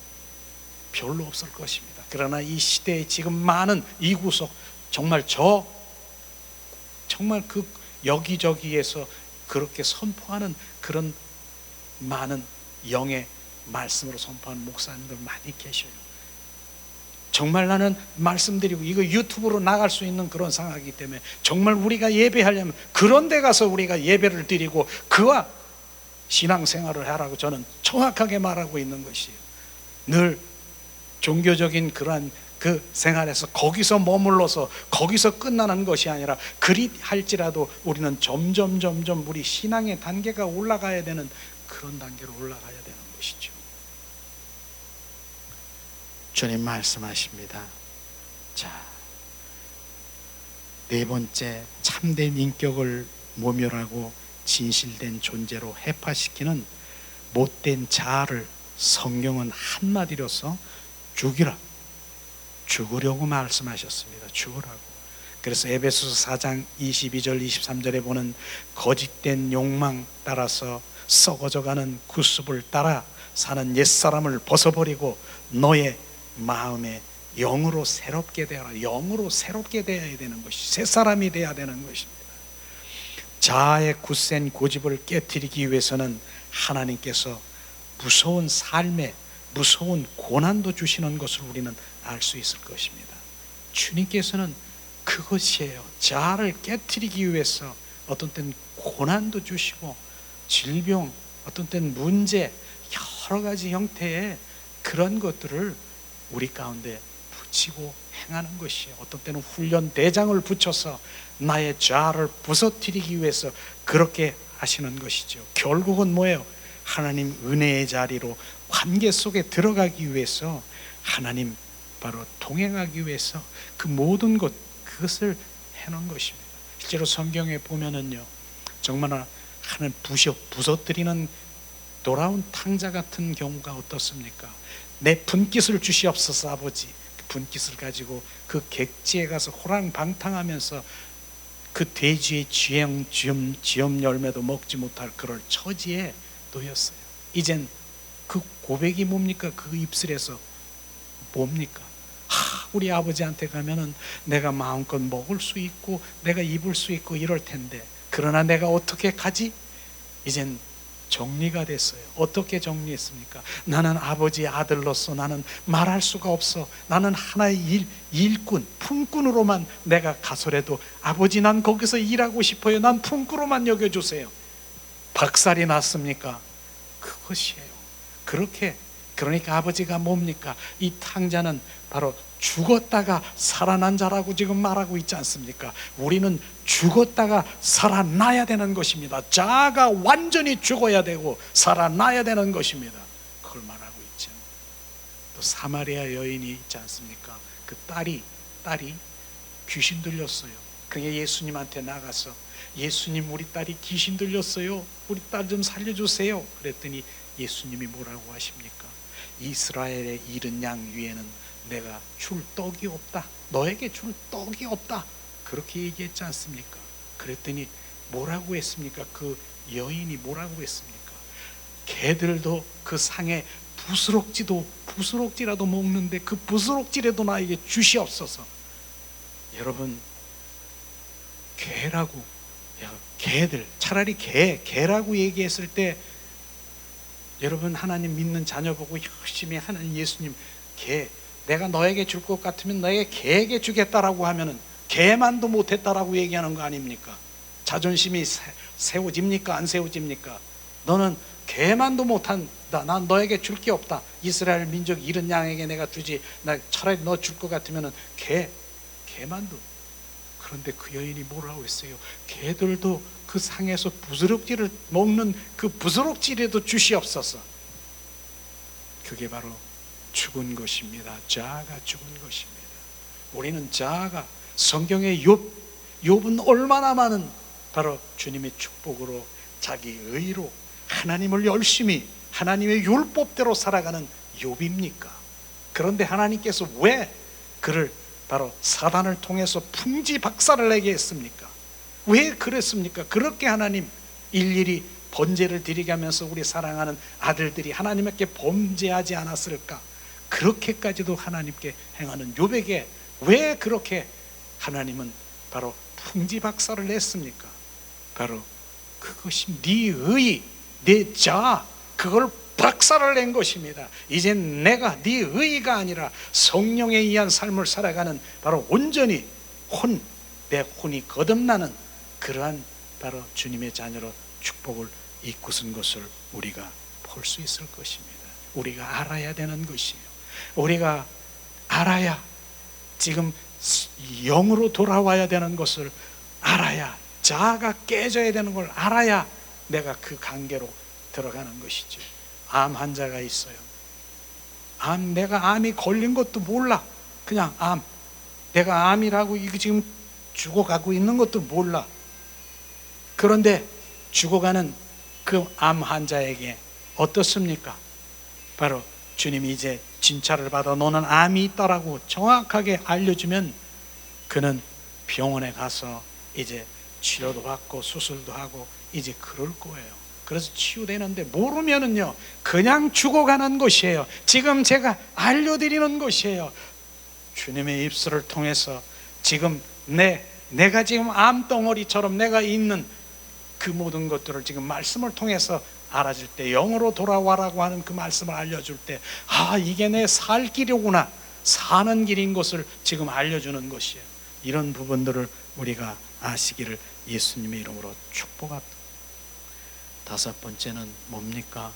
별로 없을 것입니다. 그러나 이 시대에 지금 많은 이구석 정말 그 여기저기에서 그렇게 선포하는 그런 많은 영의 말씀으로 선포하는 목사님들 많이 계셔요. 정말 나는 말씀드리고 이거 유튜브로 나갈 수 있는 그런 상황이기 때문에 정말 우리가 예배하려면 그런 데 가서 우리가 예배를 드리고 그와 신앙생활을 하라고 저는 정확하게 말하고 있는 것이에요. 늘 종교적인 그러한 그 생활에서 거기서 머물러서 거기서 끝나는 것이 아니라 그리 할지라도 우리는 점점 우리 신앙의 단계가 올라가야 되는 그런 단계로 올라가야 되는 것이죠. 주님 말씀하십니다. 자, 네 번째, 참된 인격을 모멸하고 진실된 존재로 해파시키는 못된 자아를 성경은 한마디로서 죽이라, 죽으려고 말씀하셨습니다. 죽으라고. 그래서 에베소서 4장 22절 23절에 보는 거짓된 욕망 따라서 썩어져가는 구습을 따라 사는 옛사람을 벗어버리고 너의 마음에 영으로 새롭게 되어라. 영으로 새롭게 되어야 되는 것이, 새 사람이 되어야 되는 것입니다. 자아의 굳센 고집을 깨뜨리기 위해서는 하나님께서 무서운 삶에 무서운 고난도 주시는 것을 우리는 알 수 있을 것입니다. 주님께서는 그것이에요. 자아를 깨뜨리기 위해서 어떤 때는 고난도 주시고 질병, 어떤 때는 문제, 여러 가지 형태의 그런 것들을 우리 가운데 붙이고 행하는 것이에요. 어떤 때는 훈련 대장을 붙여서 나의 자아를 부서뜨리기 위해서 그렇게 하시는 것이죠. 결국은 뭐예요? 하나님 은혜의 자리로 관계 속에 들어가기 위해서, 하나님 바로 동행하기 위해서 그 모든 것, 그것을 해놓은 것입니다. 실제로 성경에 보면은요, 정말 하나님 부서뜨리는 돌아온 탕자 같은 경우가 어떻습니까? 내 분깃을 주시옵소서 아버지. 그 분깃을 가지고 그 객지에 가서 호랑방탕하면서 그 돼지의 쥐엄 열매도 먹지 못할 그럴 처지에 놓였어요. 이젠 그 고백이 뭡니까? 그 입술에서 뭡니까? 우리 아버지한테 가면은 내가 마음껏 먹을 수 있고 내가 입을 수 있고 이럴 텐데, 그러나 내가 어떻게 가지? 이젠 정리가 됐어요. 어떻게 정리했습니까? 나는 아버지의 아들로서 나는 말할 수가 없어. 나는 하나의 일꾼, 품꾼으로만 내가 가서라도 아버지 난 거기서 일하고 싶어요. 난 품꾼으로만 여겨주세요. 박살이 났습니까? 그것이에요. 그렇게, 그러니까 아버지가 뭡니까? 이 탕자는 바로 죽었다가 살아난 자라고 지금 말하고 있지 않습니까? 우리는 죽었다가 살아나야 되는 것입니다. 자아가 완전히 죽어야 되고 살아나야 되는 것입니다. 그걸 말하고 있죠. 또 사마리아 여인이 있지 않습니까? 그 딸이 귀신 들렸어요. 그러니까 예수님한테 나가서 예수님, 우리 딸이 귀신 들렸어요. 우리 딸 좀 살려주세요. 그랬더니 예수님이 뭐라고 하십니까? 이스라엘의 잃은 양 위에는 내가 줄 떡이 없다. 너에게 줄 떡이 없다. 그렇게 얘기했지 않습니까? 그랬더니 뭐라고 했습니까? 그 여인이 뭐라고 했습니까? 개들도 그 상에 부스럭지라도 먹는데 그 부스럭지라도 나에게 주시옵소서. 여러분, 개라고, 개들, 차라리 개라고 얘기했을 때, 여러분 하나님 믿는 자녀 보고 열심히 하는 예수님, 개, 내가 너에게 줄 것 같으면 너에게 개에게 주겠다라고 하면은 개만도 못했다라고 얘기하는 거 아닙니까? 자존심이 세워집니까? 안 세워집니까? 너는 개만도 못한다. 난 너에게 줄 게 없다. 이스라엘 민족 잃은 양에게 내가 주지. 나 차라리 너 줄 것 같으면은 개만도. 그런데 그 여인이 뭐라고 했어요? 개들도 그 상에서 부스럭지를 먹는 그 부스럭지라도 주시옵소서. 그게 바로 죽은 것입니다. 자아가 죽은 것입니다. 우리는 자아가, 성경의 욥은 얼마나 많은 바로 주님의 축복으로 자기 의로 하나님을 열심히 하나님의 율법대로 살아가는 욥입니까? 그런데 하나님께서 왜 그를 바로 사단을 통해서 풍지박살을 내게 했습니까? 왜 그랬습니까? 그렇게 하나님 일일이 번제를 드리게 하면서 우리 사랑하는 아들들이 하나님께 범죄하지 않았을까? 그렇게까지도 하나님께 행하는 욥에게 왜 그렇게 하나님은 바로 풍지박살을 냈습니까? 바로 그것이 네 의, 내 자아, 그걸 박살을 낸 것입니다. 이젠 내가 네 의가 아니라 성령에 의한 삶을 살아가는 바로 온전히 내 혼이 거듭나는 그러한 바로 주님의 자녀로 축복을 이끄는 것을 우리가 볼 수 있을 것입니다. 우리가 알아야 되는 것이에요. 우리가 알아야, 지금 영으로 돌아와야 되는 것을 알아야, 자아가 깨져야 되는 걸 알아야 내가 그 관계로 들어가는 것이죠. 암 환자가 있어요. 내가 암이 걸린 것도 몰라. 그냥 내가 암이라고 이거 지금 죽어가고 있는 것도 몰라. 그런데 죽어가는 그 암 환자에게 어떻습니까? 바로 주님이 이제 진찰을 받아 너는 암이 있다라고 정확하게 알려주면 그는 병원에 가서 이제 치료도 받고 수술도 하고 이제 그럴 거예요. 그래서 치유되는데, 모르면은요 그냥 죽어가는 것이에요. 지금 제가 알려드리는 것이에요. 주님의 입술을 통해서 지금 내가 지금 암덩어리처럼 내가 있는 그 모든 것들을 지금 말씀을 통해서 알아줄 때, 영으로 돌아와라고 하는 그 말씀을 알려줄 때, 아, 이게 내 살 길이구나, 사는 길인 것을 지금 알려주는 것이에요. 이런 부분들을 우리가 아시기를 예수님의 이름으로 축복합니다. 다섯 번째는 뭡니까?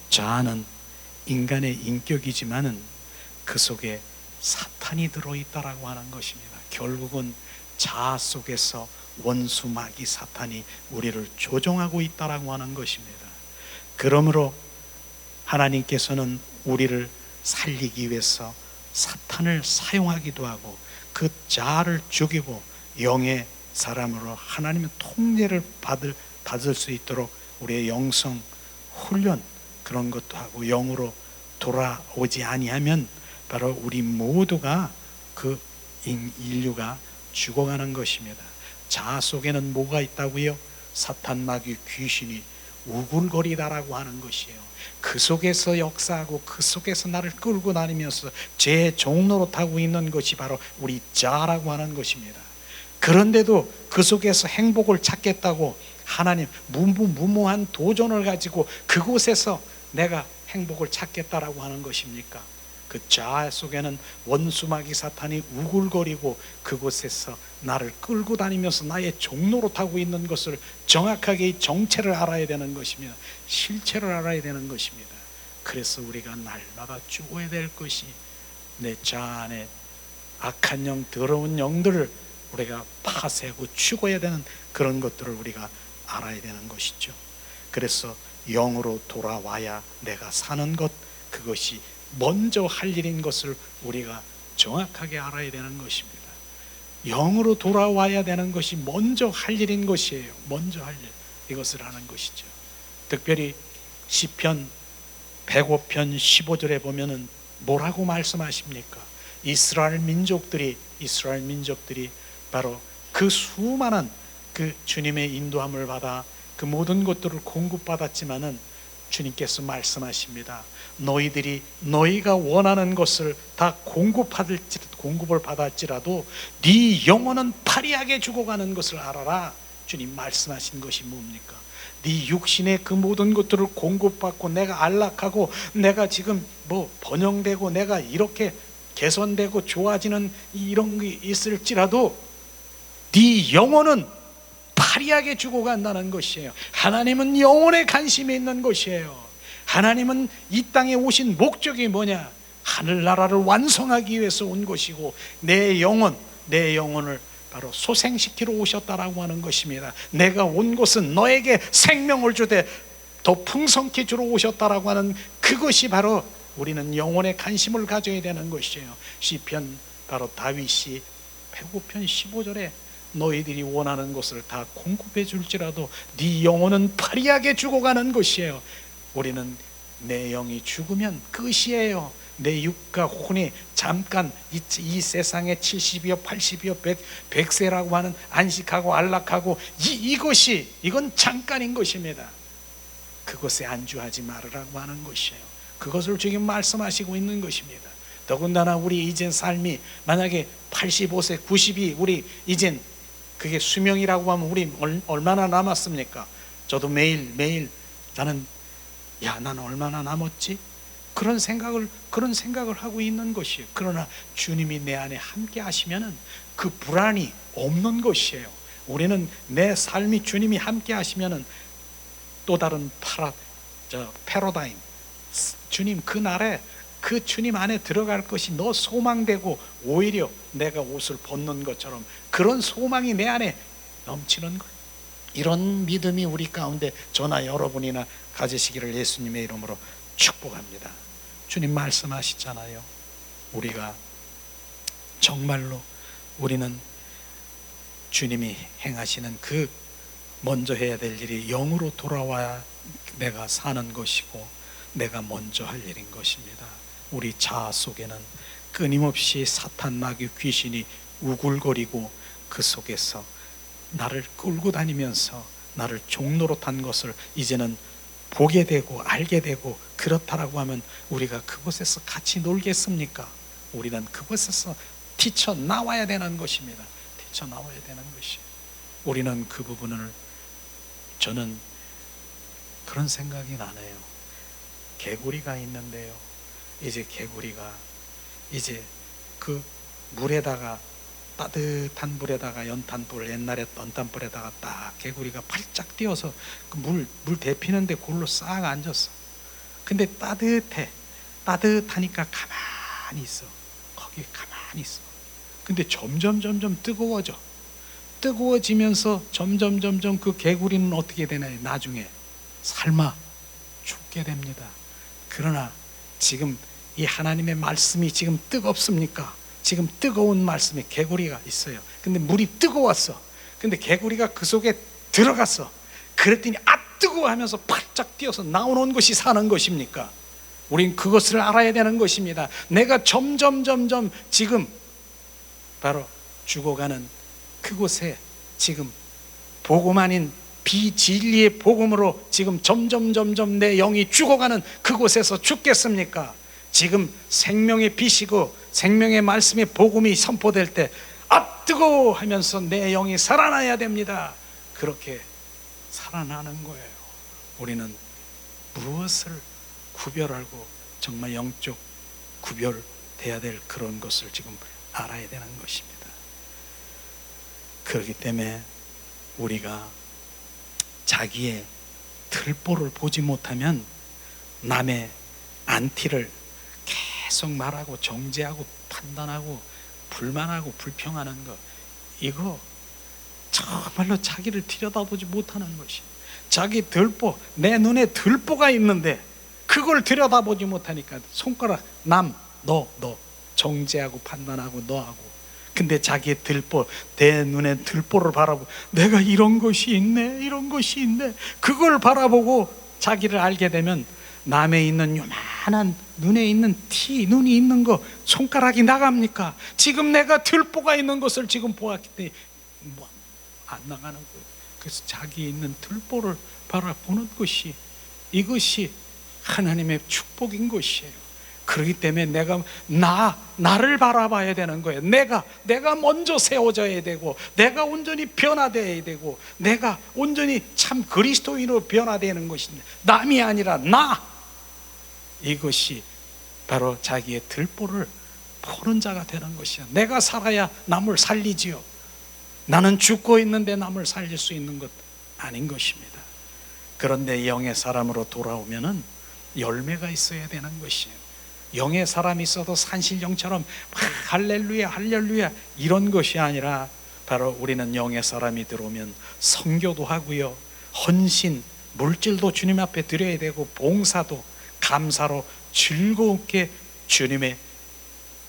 자아는 인간의 인격이지만은 그 속에 사탄이 들어있다라고 하는 것입니다. 결국은 자아 속에서 원수 마귀 사탄이 우리를 조종하고 있다라고 하는 것입니다. 그러므로 하나님께서는 우리를 살리기 위해서 사탄을 사용하기도 하고 그 자아를 죽이고 영의 사람으로 하나님의 통제를 받을 수 있도록 우리의 영성 훈련, 그런 것도 하고, 영으로 돌아오지 아니하면 바로 우리 모두가, 그 인류가 죽어가는 것입니다. 자아 속에는 뭐가 있다고요? 사탄, 마귀, 귀신이 우글거리다라고 하는 것이에요. 그 속에서 역사하고 그 속에서 나를 끌고 다니면서 제 종로로 타고 있는 것이 바로 우리 자아라고 하는 것입니다. 그런데도 그 속에서 행복을 찾겠다고 하나님 무모한 도전을 가지고 그곳에서 내가 행복을 찾겠다라고 하는 것입니까? 그 자아 속에는 원수 마귀 사탄이 우글거리고 그곳에서 나를 끌고 다니면서 나의 종로로 타고 있는 것을 정확하게 이 정체를 알아야 되는 것입니다. 실체를 알아야 되는 것입니다. 그래서 우리가 날마다 죽어야 될 것이, 내 자아 안에 악한 영, 더러운 영들을 우리가 파쇄하고 죽어야 되는 그런 것들을 우리가 알아야 되는 것이죠. 그래서 영으로 돌아와야 내가 사는 것, 그것이 먼저 할 일인 것을 우리가 정확하게 알아야 되는 것입니다. 영으로 돌아와야 되는 것이 먼저 할 일인 것이에요. 먼저 할 일, 이것을 하는 것이죠. 특별히 시편 105편 15절에 보면은 뭐라고 말씀하십니까? 이스라엘 민족들이 바로 그 수많은 그 주님의 인도함을 받아 그 모든 것들을 공급받았지만은 주님께서 말씀하십니다. 너희가 원하는 것을 다 공급을 받았지라도 네 영혼은 파리하게 죽어가는 것을 알아라. 주님 말씀하신 것이 뭡니까? 네 육신의 그 모든 것들을 공급받고 내가 안락하고 내가 지금 뭐 번영되고 내가 이렇게 개선되고 좋아지는 이런 게 있을지라도 네 영혼은 파리하게 죽어간다는 것이에요. 하나님은 영혼에 관심이 있는 것이에요. 하나님은 이 땅에 오신 목적이 뭐냐? 하늘나라를 완성하기 위해서 온 것이고, 내 영혼을 바로 소생시키러 오셨다라고 하는 것입니다. 내가 온 것은 너에게 생명을 주되 더 풍성케 주러 오셨다라고 하는 그것이 바로 우리는 영혼에 관심을 가져야 되는 것이에요. 시편 바로 다윗이 105편 15절에 너희들이 원하는 것을 다 공급해 줄지라도 네 영혼은 파리하게 죽어가는 것이에요. 우리는 내 영이 죽으면 끝이에요. 내 육과 혼이 잠깐 이 세상에 70이요 80이요 100세라고 하는 안식하고 안락하고 이건 잠깐인 것입니다. 그것에 안주하지 말으라고 하는 것이에요. 그것을 지금 말씀하시고 있는 것입니다. 더군다나 우리 이젠 삶이 만약에 85세 90이 우리 이젠 그게 수명이라고 하면 우리 얼마나 남았습니까? 저도 매일 나는 얼마나 남았지? 그런 생각을 하고 있는 것이에요. 그러나 주님이 내 안에 함께 하시면은 그 불안이 없는 것이에요. 우리는 내 삶이 주님이 함께 하시면은 또 다른 패러다임, 주님 그날에 그 주님 안에 들어갈 것이 너 소망되고, 오히려 내가 옷을 벗는 것처럼 그런 소망이 내 안에 넘치는 것, 이런 믿음이 우리 가운데 저나 여러분이나 가지시기를 예수님의 이름으로 축복합니다. 주님 말씀하시잖아요. 우리가 정말로 우리는 주님이 행하시는 그 먼저 해야 될 일이 영으로 돌아와야 내가 사는 것이고 내가 먼저 할 일인 것입니다. 우리 자아 속에는 끊임없이 사탄 마귀 귀신이 우글거리고 그 속에서 나를 끌고 다니면서 나를 종노릇한 것을 이제는 보게 되고 알게 되고, 그렇다라고 하면 우리가 그곳에서 같이 놀겠습니까? 우리는 그곳에서 뛰쳐나와야 되는 것입니다. 뛰쳐나와야 되는 것이. 우리는 그 부분을, 저는 그런 생각이 나네요. 개구리가 있는데요, 이제 개구리가 이제 그 물에다가, 따뜻한 물에다가, 연탄불, 옛날에 연탄불에다가 딱 개구리가 팔짝 뛰어서 그 물 데피는데 그걸로 싹 앉았어. 근데 따뜻하니까 가만히 있어. 거기 가만히 있어. 근데 점점 뜨거워지면서 점점 그 개구리는 어떻게 되나요? 나중에 삶아 죽게 됩니다. 그러나 지금 이 하나님의 말씀이 지금 뜨겁습니까? 지금 뜨거운 말씀에 개구리가 있어요. 근데 물이 뜨거웠어. 근데 개구리가 그 속에 들어갔어. 그랬더니 뜨거워 하면서 팔짝 뛰어서 나오는 것이 사는 것입니까? 우린 그것을 알아야 되는 것입니다. 내가 점점 지금 바로 죽어가는 그곳에 지금 복음 아닌 비진리의 복음으로 지금 점점 내 영이 죽어가는 그곳에서 죽겠습니까? 지금 생명의 빛이고 생명의 말씀의 복음이 선포될 때 뜨거워 하면서 내 영이 살아나야 됩니다. 그렇게 살아나는 거예요. 우리는 무엇을 구별하고 정말 영적 구별돼야 될 그런 것을 지금 알아야 되는 것입니다. 그렇기 때문에 우리가 자기의 들보를 보지 못하면 남의 안티를 계속 말하고 정죄하고 판단하고 불만하고 불평하는 것, 이거 정말로 자기를 들여다보지 못하는 것이. 자기 들보, 내 눈에 들보가 있는데 그걸 들여다보지 못하니까 손가락 남, 너 정죄하고 판단하고 너하고. 근데 자기의 들보, 내 눈에 들보를 바라보고 내가 이런 것이 있네, 그걸 바라보고 자기를 알게 되면 남에 있는 요만한 눈에 있는 눈이 있는 거 손가락이 나갑니까? 지금 내가 들보가 있는 것을 지금 보았기 때문에 안 나가는 거예요. 그래서 자기 있는 들보를 바라보는 것이, 이것이 하나님의 축복인 것이에요. 그렇기 때문에 내가 나를 바라봐야 되는 거예요. 내가 먼저 세워져야 되고, 내가 온전히 변화되어야 되고, 내가 온전히 참 그리스도인으로 변화되는 것인데 남이 아니라 나. 이것이 바로 자기의 들보를 보는 자가 되는 것이야. 내가 살아야 남을 살리지요. 나는 죽고 있는데 남을 살릴 수 있는 것 아닌 것입니다. 그런데 영의 사람으로 돌아오면은 열매가 있어야 되는 것이에요. 영의 사람이 있어도 산신령처럼 할렐루야 이런 것이 아니라, 바로 우리는 영의 사람이 들어오면 선교도 하고요, 헌신, 물질도 주님 앞에 드려야 되고, 봉사도 감사로 즐겁게 주님의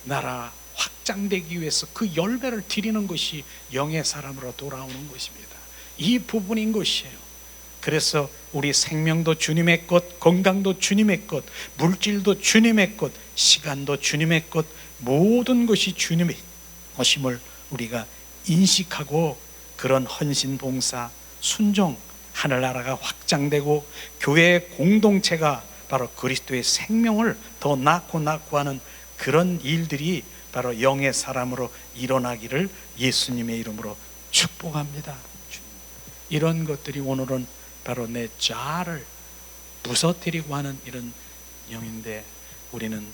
나라 확장되기 위해서 그 열매를 드리는 것이 영의 사람으로 돌아오는 것입니다. 이 부분인 것이에요. 그래서 우리 생명도 주님의 것, 건강도 주님의 것, 물질도 주님의 것, 시간도 주님의 것, 모든 것이 주님의 것임을 우리가 인식하고, 그런 헌신, 봉사, 순종, 하늘나라가 확장되고 교회의 공동체가 바로 그리스도의 생명을 더 낳고 하는 그런 일들이 바로 영의 사람으로 일어나기를 예수님의 이름으로 축복합니다. 이런 것들이 오늘은 바로 내 자아를 부서뜨리고 하는 이런 영인데, 우리는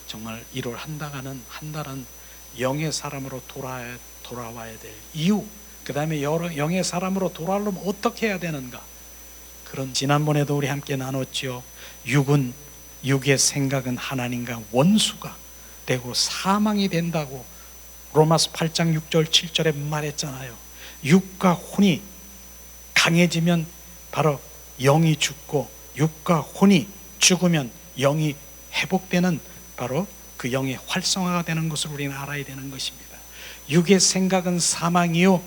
정말 1월 한 달은 영의 사람으로 돌아와야 될 이유, 그 다음에 영의 사람으로 돌아오려면 어떻게 해야 되는가, 그런 지난번에도 우리 함께 나눴죠. 육의 생각은 하나님과 원수가 되고 사망이 된다고 로마서 8장 6절 7절에 말했잖아요. 육과 혼이 강해지면 바로 영이 죽고, 육과 혼이 죽으면 영이 회복되는 바로 그 영의 활성화가 되는 것을 우리는 알아야 되는 것입니다. 육의 생각은 사망이요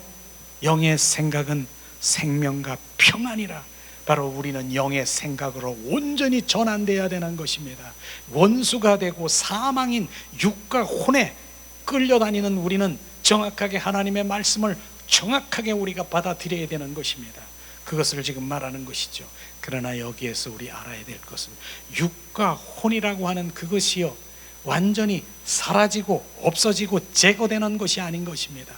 영의 생각은 생명과 평안이라. 바로 우리는 영의 생각으로 온전히 전환되어야 되는 것입니다. 원수가 되고 사망인 육과 혼에 끌려다니는 우리는 정확하게 하나님의 말씀을 정확하게 우리가 받아들여야 되는 것입니다. 그것을 지금 말하는 것이죠. 그러나 여기에서 우리 알아야 될 것은 육과 혼이라고 하는 그것이요, 완전히 사라지고 없어지고 제거되는 것이 아닌 것입니다.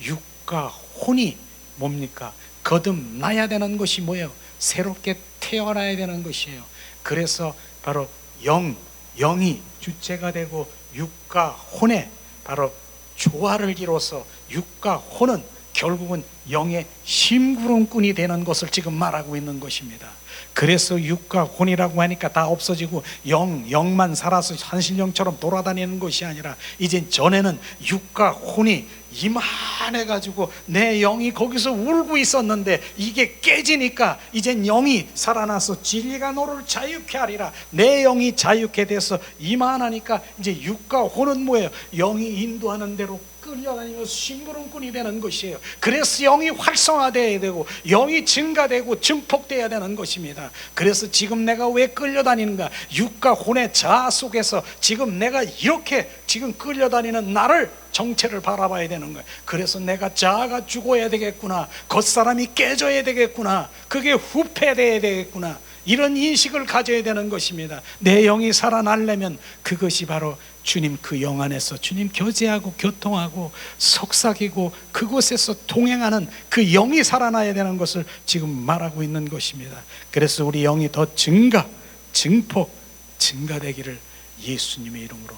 육과 혼이 뭡니까? 거듭나야 되는 것이 뭐예요? 새롭게 태어나야 되는 것이에요. 그래서 바로 영이 주체가 되고 육과 혼에 바로 조화를 이뤄서 육과 혼은 결국은 영의 심구름꾼이 되는 것을 지금 말하고 있는 것입니다. 그래서 육과 혼이라고 하니까 다 없어지고 영만 살아서 산신령처럼 돌아다니는 것이 아니라, 이제 전에는 육과 혼이 이만해가지고 내 영이 거기서 울고 있었는데 이게 깨지니까 이젠 영이 살아나서 진리가 너를 자유케 하리라. 내 영이 자유케 돼서 이만하니까 이제 육과 혼은 뭐예요? 영이 인도하는 대로 끌려다니면서 심부름꾼이 되는 것이에요. 그래서 영이 활성화되어야 되고 영이 증가되고 증폭되어야 되는 것입니다. 그래서 지금 내가 왜 끌려다니는가? 육과 혼의 자아 속에서 지금 내가 이렇게 지금 끌려다니는 나를, 정체를 바라봐야 되는 거예요. 그래서 내가 자아가 죽어야 되겠구나, 겉사람이 깨져야 되겠구나, 그게 후패돼야 되겠구나, 이런 인식을 가져야 되는 것입니다. 내 영이 살아나려면 그것이 바로 주님 그 영 안에서 주님 교제하고 교통하고 속삭이고 그곳에서 동행하는 그 영이 살아나야 되는 것을 지금 말하고 있는 것입니다. 그래서 우리 영이 더 증폭, 증가되기를 예수님의 이름으로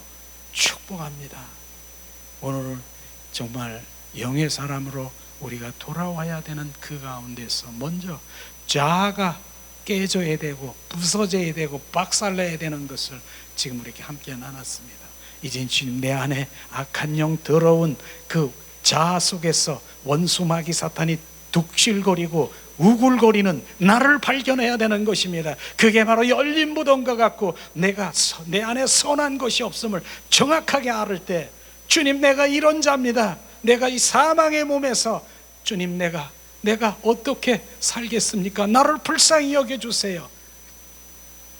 축복합니다. 오늘 정말 영의 사람으로 우리가 돌아와야 되는 그 가운데서 먼저 자아가 깨져야 되고 부서져야 되고 박살내야 되는 것을 지금 우리에게 함께 나눴습니다. 이제 주님 내 안에 악한 영, 더러운 그 자아 속에서 원수 마귀 사탄이 둑실거리고 우글거리는 나를 발견해야 되는 것입니다. 그게 바로 열린 무덤과 같고 내가 내 안에 선한 것이 없음을 정확하게 알을 때, 주님 내가 이런 자입니다. 내가 이 사망의 몸에서 주님 내가 어떻게 살겠습니까? 나를 불쌍히 여겨주세요.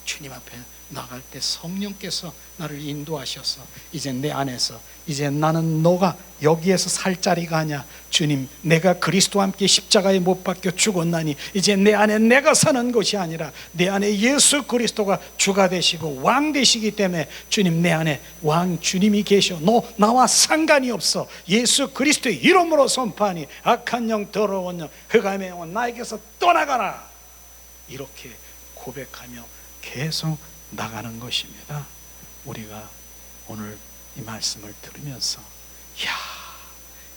주님 앞에 나갈 때 성령께서 나를 인도하셔서 이제 내 안에서 이제 나는 너가 여기에서 살 자리가 아니야. 주님 내가 그리스도와 함께 십자가에 못 박혀 죽었나니 이제 내 안에 내가 사는 것이 아니라 내 안에 예수 그리스도가 주가 되시고 왕 되시기 때문에 주님 내 안에 왕 주님이 계셔. 너 나와 상관이 없어. 예수 그리스도의 이름으로 선포하니 악한 영, 더러운 영, 흑암의 영은 나에게서 떠나가라. 이렇게 고백하며 계속 나가는 것입니다. 우리가 오늘 이 말씀을 들으면서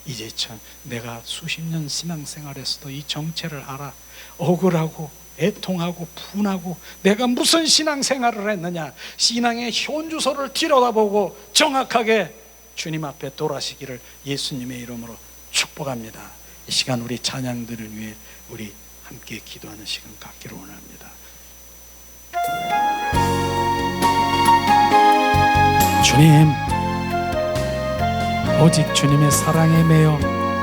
이제 참 내가 수십 년 신앙생활에서도 이 정체를 알아. 억울하고 애통하고 분하고 내가 무슨 신앙생활을 했느냐, 신앙의 현주소를 들여다보고 정확하게 주님 앞에 돌아시기를 예수님의 이름으로 축복합니다. 이 시간 우리 찬양들을 위해 우리 함께 기도하는 시간 갖기를 원합니다. 주님, 오직 주님의 사랑에 매여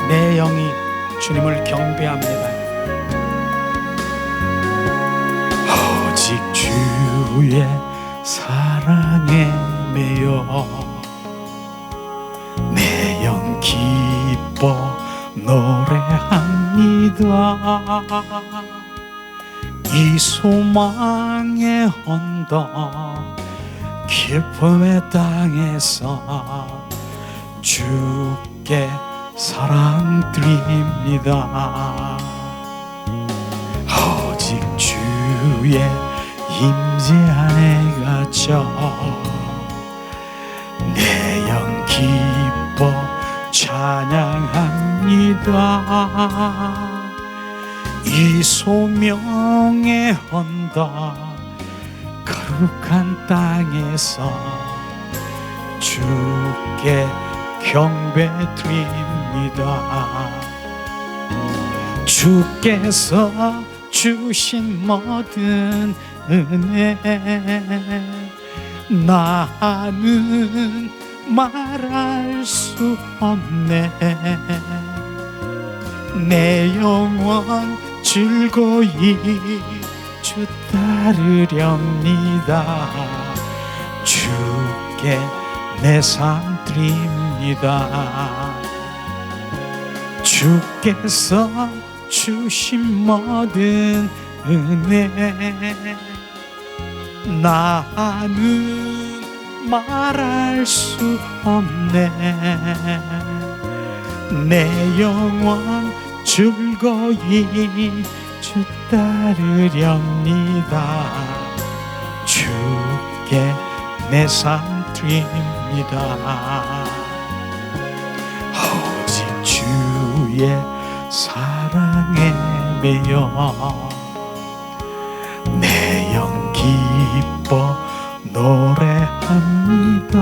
내 영이 주님을 경배합니다. 오직 주의 사랑에 매여 내 영 기뻐 노래합니다. 이 소망의 언덕 기쁨의 땅에서 주께 사랑 드립니다. 오직 주의 임재 안에 갇혀 내 영 기뻐 찬양합니다. 이 소명의 언덕 거룩한 땅에서 주께 경배 드립니다. 주께서 주신 모든 은혜 나는 말할 수 없네. 내 영혼 즐거이 주 따르렵니다. 주께 내 삶 드립니다. 주께서 주신 모든 은혜 나는 말할 수 없네. 내 영혼 즐거이 주 따르렵니다. 주께 내 삶 드립니다. 오직 주의 사랑에 매여 내 영 기뻐 노래합니다.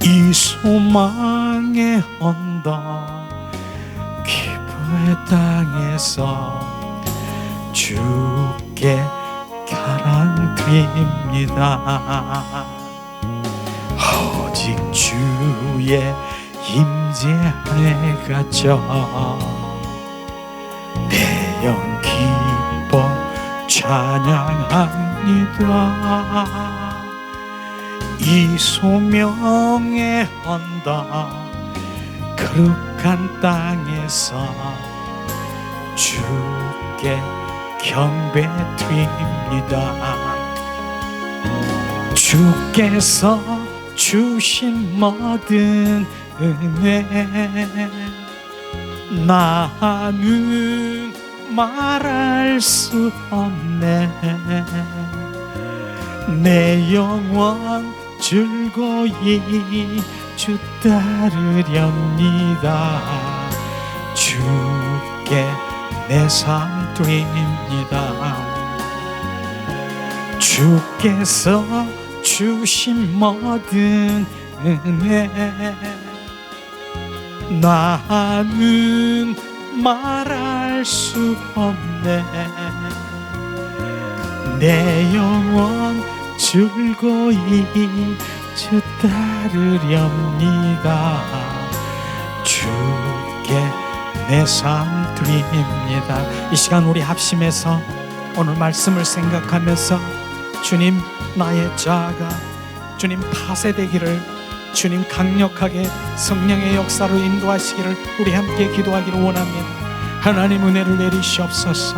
이 소망의 언덕 기쁨의 땅에서 주께 가랑 드립니다. 오직 주의 임재 안에 갇혀 내 영 기뻐 찬양합니다. 이 소명의 언덕 거룩한 땅에서 주께 경배 드립니다. 주께서 주신 모든 은혜 나는 말할 수 없네. 내 영혼 즐거이 주 따르렵니다. 주께 내 삶 드립니다. 주께서 주신 모든 은혜 나는 말할 수 없네. 내 영혼 즐거이 주 따르렵니다. 주께 내 삶 드립니다. 이 시간 우리 합심해서 오늘 말씀을 생각하면서 주님 나의 자아가 주님 파쇄되기를 주님 강력하게 성령의 역사로 인도하시기를 우리 함께 기도하기를 원합니다. 하나님 은혜를 내리시옵소서.